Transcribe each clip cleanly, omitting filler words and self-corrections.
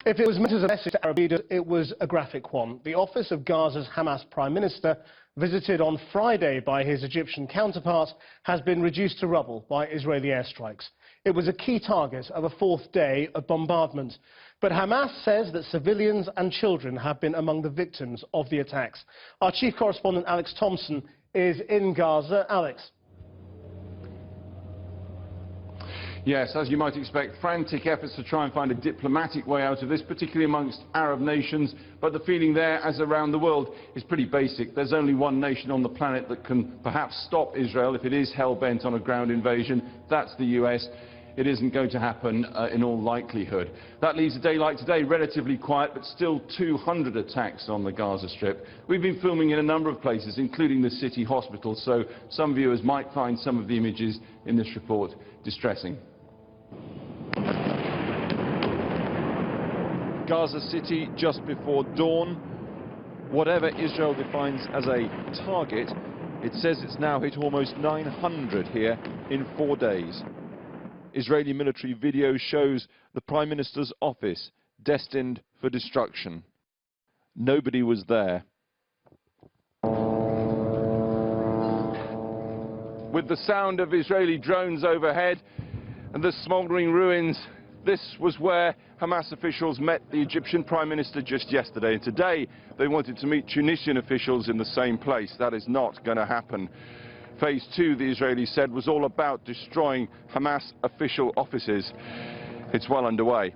If it was meant as a message to Arab leaders, it was a graphic one. The office of Gaza's Hamas Prime Minister, visited on Friday by his Egyptian counterpart, has been reduced to rubble by Israeli airstrikes. It was a key target of a fourth day of bombardment. But Hamas says that civilians and children have been among the victims of the attacks. Our chief correspondent Alex Thomson is in Gaza. Alex. Yes, as you might expect, frantic efforts to try and find a diplomatic way out of this, particularly amongst Arab nations. But the feeling there, as around the world, is pretty basic. There's only one nation on the planet that can perhaps stop Israel if it is hell-bent on a ground invasion. That's the US. It isn't going to happen in all likelihood. That leaves a day like today relatively quiet, but still 200 attacks on the Gaza Strip. We've been filming in a number of places, including the city hospital, so some viewers might find some of the images in this report distressing. Gaza City just before dawn. Whatever Israel defines as a target, it says it's now hit almost 900 here in 4 days. Israeli military video shows the Prime Minister's office destined for destruction. Nobody was there. With the sound of Israeli drones overhead and the smouldering ruins, this was where Hamas officials met the Egyptian Prime Minister just yesterday. And today they wanted to meet Tunisian officials in the same place. That is not going to happen. Phase 2, the Israelis said, was all about destroying Hamas official offices. It's well underway.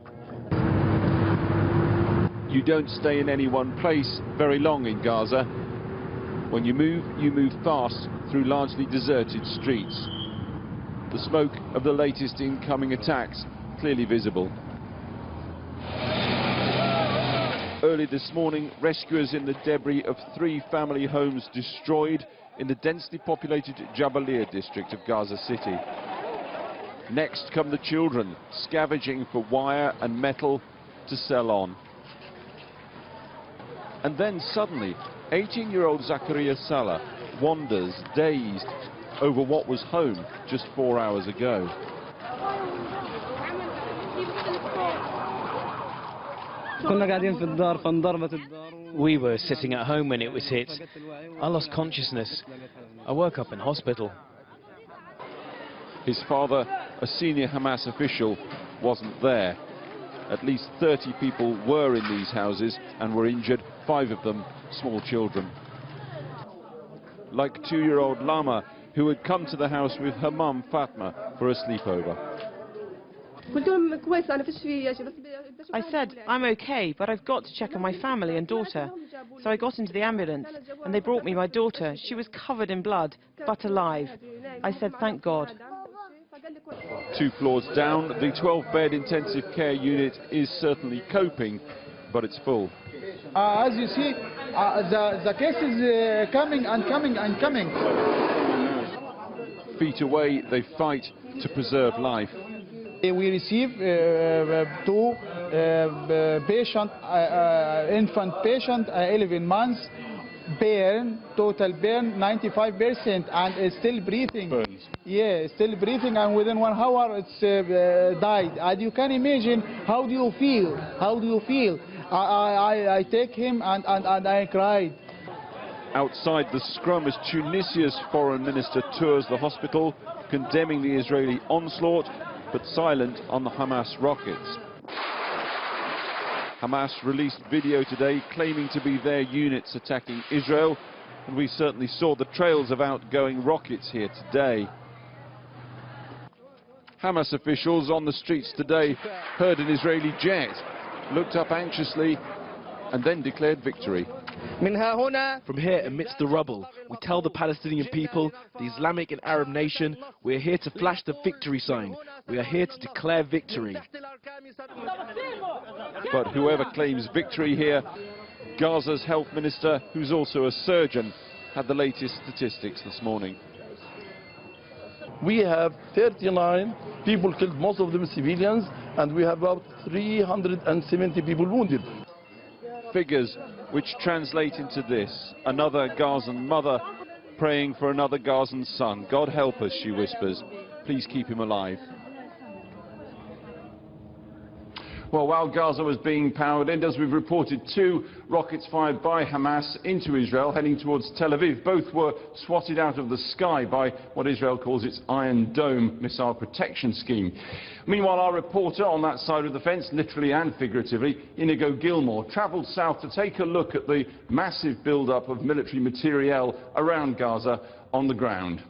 You don't stay in any one place very long in Gaza. When you move fast through largely deserted streets. The smoke of the latest incoming attacks clearly visible. Early this morning, rescuers in the debris of 3 family homes destroyed in the densely populated Jabalia district of Gaza City. Next come the children, scavenging for wire and metal to sell on. And then suddenly, 18-year-old Zakaria Salah wanders, dazed, over what was home just 4 hours ago. We were sitting at home when it was hit. I lost consciousness. I woke up in hospital. His father, a senior Hamas official, wasn't there. At least 30 people were in these houses and were injured, 5 of them small children. Like 2-year-old Lama, who had come to the house with her mum Fatma for a sleepover. I said, I'm okay, but I've got to check on my family and daughter. So I got into the ambulance, and they brought me my daughter. She was covered in blood, but alive. I said, thank God. 2 floors down, the 12-bed intensive care unit is certainly coping, but it's full. As you see, the case is coming and coming and coming. Feet away, they fight to preserve life. We receive 2 patient, infant patient, 11 months, burn, total burn 95%, and is still breathing. Burns. Yeah, still breathing, and within 1 hour it's died. And you can imagine, how do you feel? How do you feel? I take him and I cried. Outside the scrum as Tunisia's foreign minister tours the hospital, condemning the Israeli onslaught, but silent on the Hamas rockets. Hamas released video today claiming to be their units attacking Israel, and we certainly saw the trails of outgoing rockets here today. Hamas officials on the streets today heard an Israeli jet, looked up anxiously, and then declared victory. From here, amidst the rubble, we tell the Palestinian people, the Islamic and Arab nation, we are here to flash the victory sign. We are here to declare victory. But whoever claims victory here, Gaza's health minister, who's also a surgeon, had the latest statistics this morning. We have 39 people killed, most of them civilians, and we have about 370 people wounded. Figures which translate into this: another Gazan mother praying for another Gazan son. God help us, she whispers. Please keep him alive. Well, while Gaza was being powered in, as we've reported, 2 rockets fired by Hamas into Israel heading towards Tel Aviv. Both were swatted out of the sky by what Israel calls its Iron Dome missile protection scheme. Meanwhile, our reporter on that side of the fence, literally and figuratively, Inigo Gilmore, travelled south to take a look at the massive build-up of military materiel around Gaza on the ground.